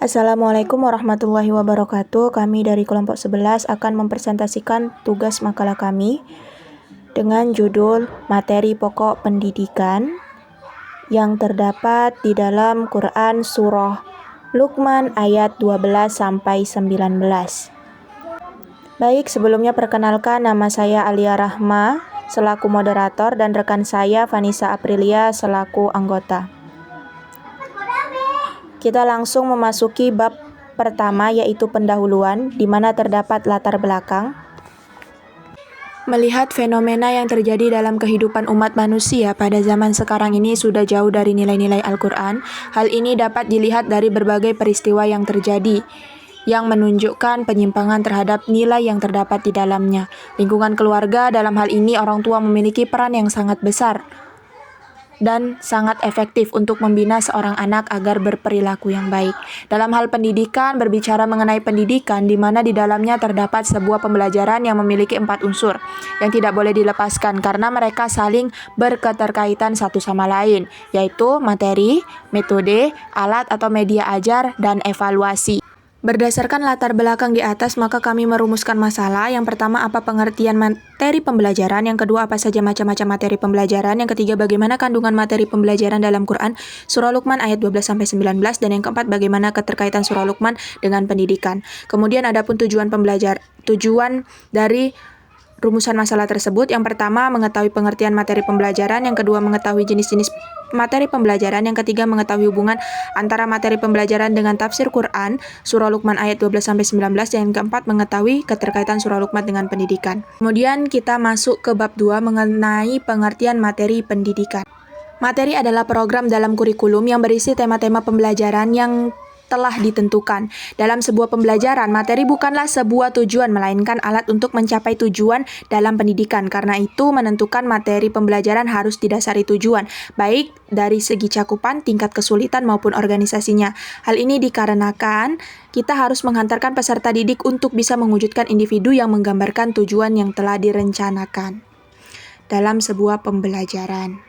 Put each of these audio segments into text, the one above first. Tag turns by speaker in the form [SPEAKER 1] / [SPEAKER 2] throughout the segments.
[SPEAKER 1] Assalamualaikum warahmatullahi wabarakatuh. Kami dari kelompok 11 akan mempresentasikan tugas makalah kami dengan judul Materi Pokok Pendidikan yang terdapat di dalam Quran Surah Luqman ayat 12-19. Baik, sebelumnya perkenalkan, nama saya Alia Rahma selaku moderator dan rekan saya Vanessa Aprilia selaku anggota. Kita langsung memasuki bab pertama, yaitu pendahuluan, di mana terdapat latar belakang. Melihat fenomena yang terjadi dalam kehidupan umat manusia pada zaman sekarang ini sudah jauh dari nilai-nilai Al-Quran. Hal ini dapat dilihat dari berbagai peristiwa yang terjadi, yang menunjukkan penyimpangan terhadap nilai yang terdapat di dalamnya. Lingkungan keluarga, dalam hal ini orang tua, memiliki peran yang sangat besar dan sangat efektif untuk membina seorang anak agar berperilaku yang baik. Dalam hal pendidikan, berbicara mengenai pendidikan di mana di dalamnya terdapat sebuah pembelajaran yang memiliki 4 unsur yang tidak boleh dilepaskan karena mereka saling berketerkaitan satu sama lain, yaitu materi, metode, alat atau media ajar, dan evaluasi. Berdasarkan latar belakang di atas, maka kami merumuskan masalah. Yang pertama, apa pengertian materi pembelajaran? Yang kedua, apa saja macam-macam materi pembelajaran? Yang ketiga, bagaimana kandungan materi pembelajaran dalam Quran Surah Luqman ayat 12-19? Dan yang keempat, bagaimana keterkaitan Surah Luqman dengan pendidikan? Kemudian adapun tujuan dari rumusan masalah tersebut. Yang pertama, mengetahui pengertian materi pembelajaran. Yang kedua, mengetahui jenis-jenis materi pembelajaran. Yang ketiga, mengetahui hubungan antara materi pembelajaran dengan tafsir Quran Surah Luqman ayat 12-19. Yang keempat, mengetahui keterkaitan Surah Luqman dengan pendidikan. Kemudian kita masuk ke bab 2 mengenai pengertian materi pendidikan. Materi adalah program dalam kurikulum yang berisi tema-tema pembelajaran yang telah ditentukan. Dalam sebuah pembelajaran, materi bukanlah sebuah tujuan, melainkan alat untuk mencapai tujuan dalam pendidikan. Karena itu, menentukan materi pembelajaran harus didasari tujuan, baik dari segi cakupan, tingkat kesulitan, maupun organisasinya. Hal ini dikarenakan kita harus menghantarkan peserta didik untuk bisa mewujudkan individu yang menggambarkan tujuan yang telah direncanakan dalam sebuah pembelajaran.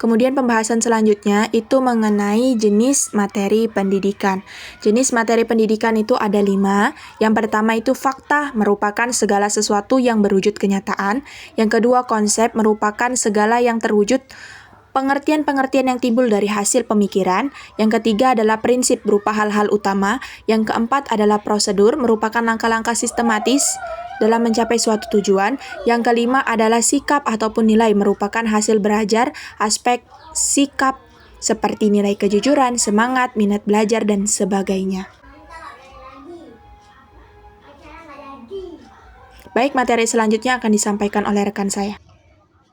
[SPEAKER 1] Kemudian pembahasan selanjutnya itu mengenai jenis materi pendidikan. Jenis materi pendidikan itu ada 5. Yang pertama itu fakta, merupakan segala sesuatu yang berwujud kenyataan. Yang kedua, konsep, merupakan segala yang terwujud, pengertian-pengertian yang timbul dari hasil pemikiran. Yang ketiga adalah prinsip, berupa hal-hal utama. Yang keempat adalah prosedur, merupakan langkah-langkah sistematis dalam mencapai suatu tujuan. Yang kelima adalah sikap ataupun nilai, merupakan hasil belajar aspek sikap seperti nilai kejujuran, semangat, minat belajar, dan sebagainya. Baik, materi selanjutnya akan disampaikan oleh rekan saya.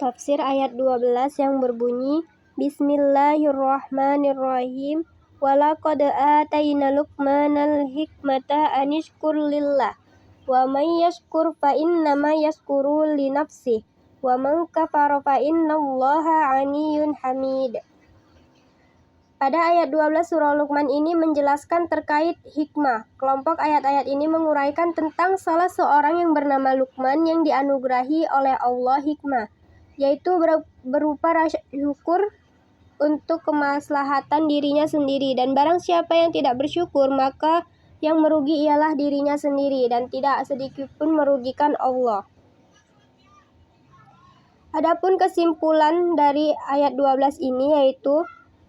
[SPEAKER 2] Tafsir ayat 12 yang berbunyi, Bismillahirrahmanirrahim. Walaqad atayna Luqmanal hikmata anishkur lillah. Wa may yashkur fa innama yashkuru li nafsih. Wa man kafara fa innallaha 'aniyyun hamid. Pada ayat 12 surah Luqman ini menjelaskan terkait hikmah. Kelompok ayat-ayat ini menguraikan tentang salah seorang yang bernama Luqman yang dianugerahi oleh Allah hikmah, yaitu berupa rasa syukur untuk kemaslahatan dirinya sendiri. Dan barang siapa yang tidak bersyukur, maka yang merugi ialah dirinya sendiri dan tidak sedikit pun merugikan Allah. Adapun kesimpulan dari ayat 12 ini yaitu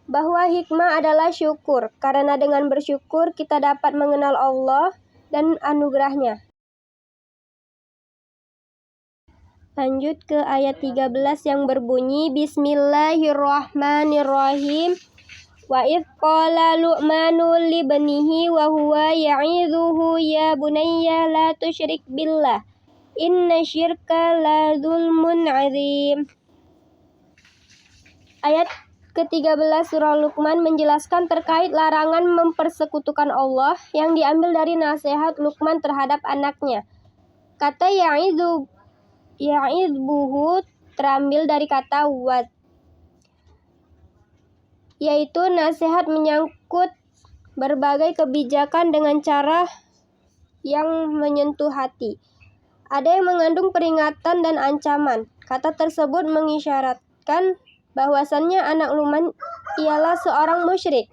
[SPEAKER 2] bahwa hikmah adalah syukur, karena dengan bersyukur kita dapat mengenal Allah dan anugerahnya. Lanjut ke ayat 13 yang berbunyi, Bismillahirrahmanirrahim. Wa idh qala Luqmanu li banihi wa huwa ya'idhuhu ya bunayya la tusyrik billah inna syirka la dzulmun 'adzim. Ayat ke-13 surah Luqman menjelaskan terkait larangan mempersekutukan Allah yang diambil dari nasihat Luqman terhadap anaknya. Kata ya'idhuhu terambil dari kata wad, yaitu nasihat menyangkut berbagai kebijakan dengan cara yang menyentuh hati. Ada yang mengandung peringatan dan ancaman. Kata tersebut mengisyaratkan bahwasannya anak Luqman ialah seorang musyrik.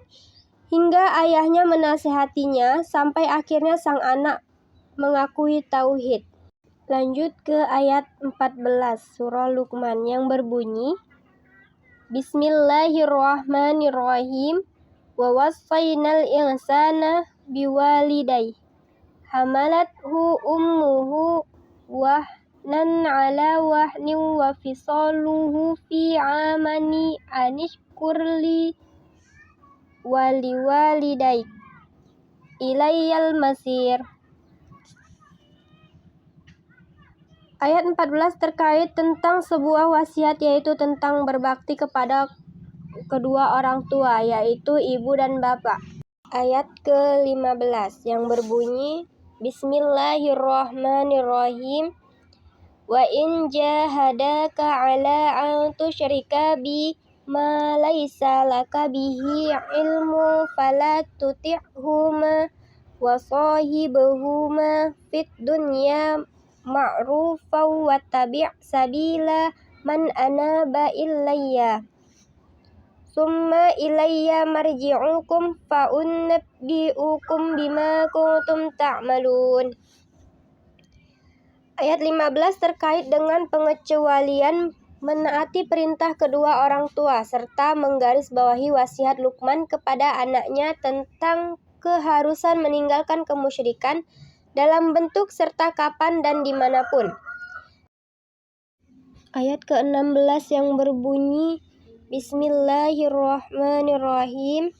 [SPEAKER 2] hingga ayahnya menasihatinya sampai akhirnya sang anak mengakui tauhid. Lanjut ke ayat 14 surah Luqman yang berbunyi, Bismillahirrahmanirrahim. Wa wassaynal insana biwalidayhi hamalathu ummuhu wahnan ala wahnin wa fisaluhu fi amani anishkurli waliwalidayk ilayyal masir. Ayat 14 terkait tentang sebuah wasiat, yaitu tentang berbakti kepada kedua orang tua, yaitu ibu dan bapak. Ayat ke-15 yang berbunyi, Bismillahirrahmanirrahim. Wa in jahadaka ala an tusyrika bi ma laisa laka bihi ilmu fala tuti'huma wa sahibuhuma fid dunya ma'rufan wattabi' sabila man anaba ilayya summa ilayya marji'ukum fa unabbi'ukum bima kuntum ta'malun. Ayat 15 terkait dengan pengecualian menaati perintah kedua orang tua serta menggarisbawahi wasiat Luqman kepada anaknya tentang keharusan meninggalkan kemusyrikan dalam bentuk serta kapan dan dimanapun. Ayat ke-16 yang berbunyi, Bismillahirrahmanirrahim.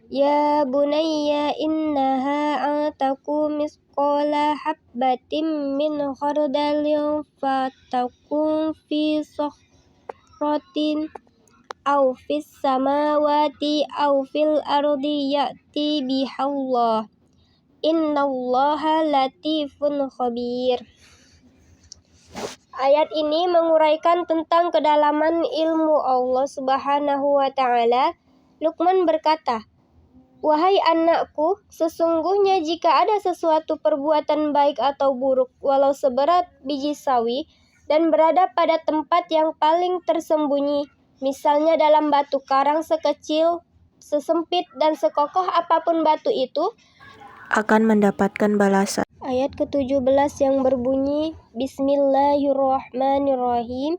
[SPEAKER 2] Ya bunayya innaha ataku misqala habbatin min khardalin fatakun fi sakhratin aw fis samawati aw fil ardi ya'ti bihallah. Innallaha latifun khabir. Ayat ini menguraikan tentang kedalaman ilmu Allah Subhanahu wa ta'ala. Luqman berkata, Wahai anakku, sesungguhnya jika ada sesuatu perbuatan baik atau buruk, walau seberat biji sawi, dan berada pada tempat yang paling tersembunyi, misalnya dalam batu karang sekecil, sesempit, dan sekokoh apapun batu itu,
[SPEAKER 1] akan mendapatkan balasan.
[SPEAKER 2] Ayat ke-17 yang berbunyi, Bismillahirrahmanirrahim.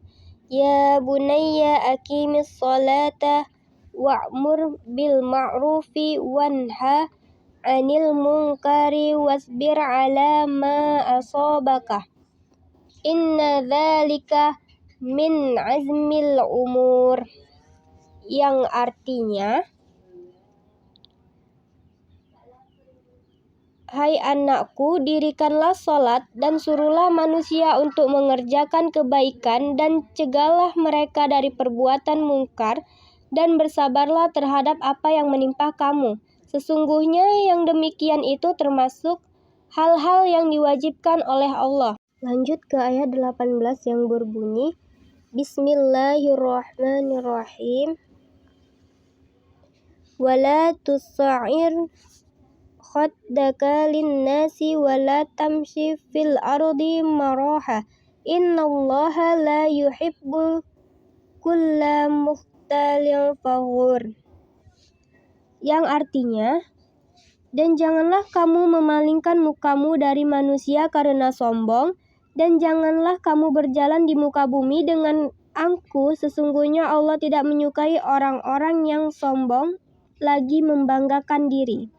[SPEAKER 2] Ya bunayya aqimis sholata wa'mur bil ma'rufi wanha 'anil munkari wasbir 'ala ma asabaka. Inna dzalika min azmil umur. Yang artinya, Hai anakku, dirikanlah sholat dan suruhlah manusia untuk mengerjakan kebaikan dan cegahlah mereka dari perbuatan mungkar dan bersabarlah terhadap apa yang menimpa kamu. Sesungguhnya yang demikian itu termasuk hal-hal yang diwajibkan oleh Allah. Lanjut ke ayat 18 yang berbunyi, Bismillahirrahmanirrahim. Wala tusa'ir khaddaka linnasi wala tamshi fil ardi maraha. Innallaha la yuhibbu kulla mukhtalin fakhur. Yang artinya, dan janganlah kamu memalingkan mukamu dari manusia karena sombong, dan janganlah kamu berjalan di muka bumi dengan angkuh. Sesungguhnya Allah tidak menyukai orang-orang yang sombong lagi membanggakan diri.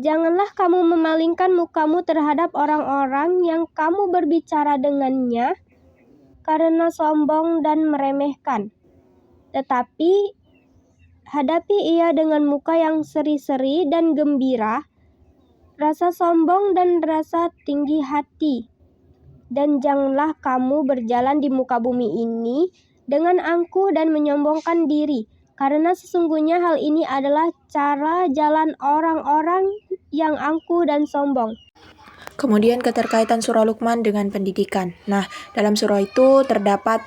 [SPEAKER 2] Janganlah kamu memalingkan mukamu terhadap orang-orang yang kamu berbicara dengannya karena sombong dan meremehkan. Tetapi hadapi ia dengan muka yang seri-seri dan gembira, rasa sombong dan rasa tinggi hati. Dan janganlah kamu berjalan di muka bumi ini dengan angkuh dan menyombongkan diri, karena sesungguhnya hal ini adalah cara jalan orang-orang yang angkuh dan sombong.
[SPEAKER 1] Kemudian keterkaitan surah Luqman dengan pendidikan. Nah, dalam surah itu terdapat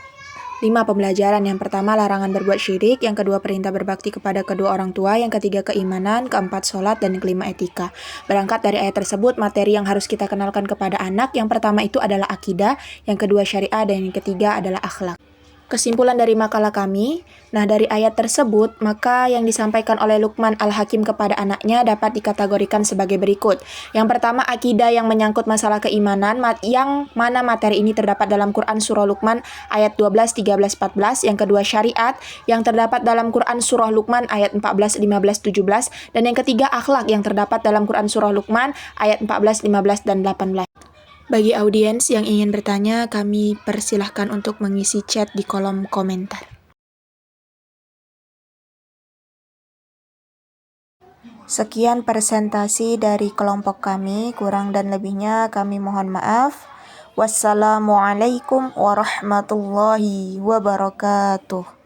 [SPEAKER 1] 5 pembelajaran. Yang pertama, larangan berbuat syirik. Yang kedua, perintah berbakti kepada kedua orang tua. Yang ketiga, keimanan. Keempat, sholat. Dan yang kelima, etika. Berangkat dari ayat tersebut, materi yang harus kita kenalkan kepada anak. Yang pertama itu adalah akidah. Yang kedua, syariah. Dan yang ketiga adalah akhlak. Kesimpulan dari makalah kami, nah dari ayat tersebut, maka yang disampaikan oleh Luqman Al-Hakim kepada anaknya dapat dikategorikan sebagai berikut. Yang pertama, akidah yang menyangkut masalah keimanan, yang mana materi ini terdapat dalam Quran Surah Luqman ayat 12, 13, 14. Yang kedua, syariat yang terdapat dalam Quran Surah Luqman ayat 14, 15, 17. Dan yang ketiga, akhlak yang terdapat dalam Quran Surah Luqman ayat 14, 15, dan 18. Bagi audiens yang ingin bertanya, kami persilahkan untuk mengisi chat di kolom komentar. Sekian presentasi dari kelompok kami, kurang dan lebihnya kami mohon maaf. Wassalamualaikum warahmatullahi wabarakatuh.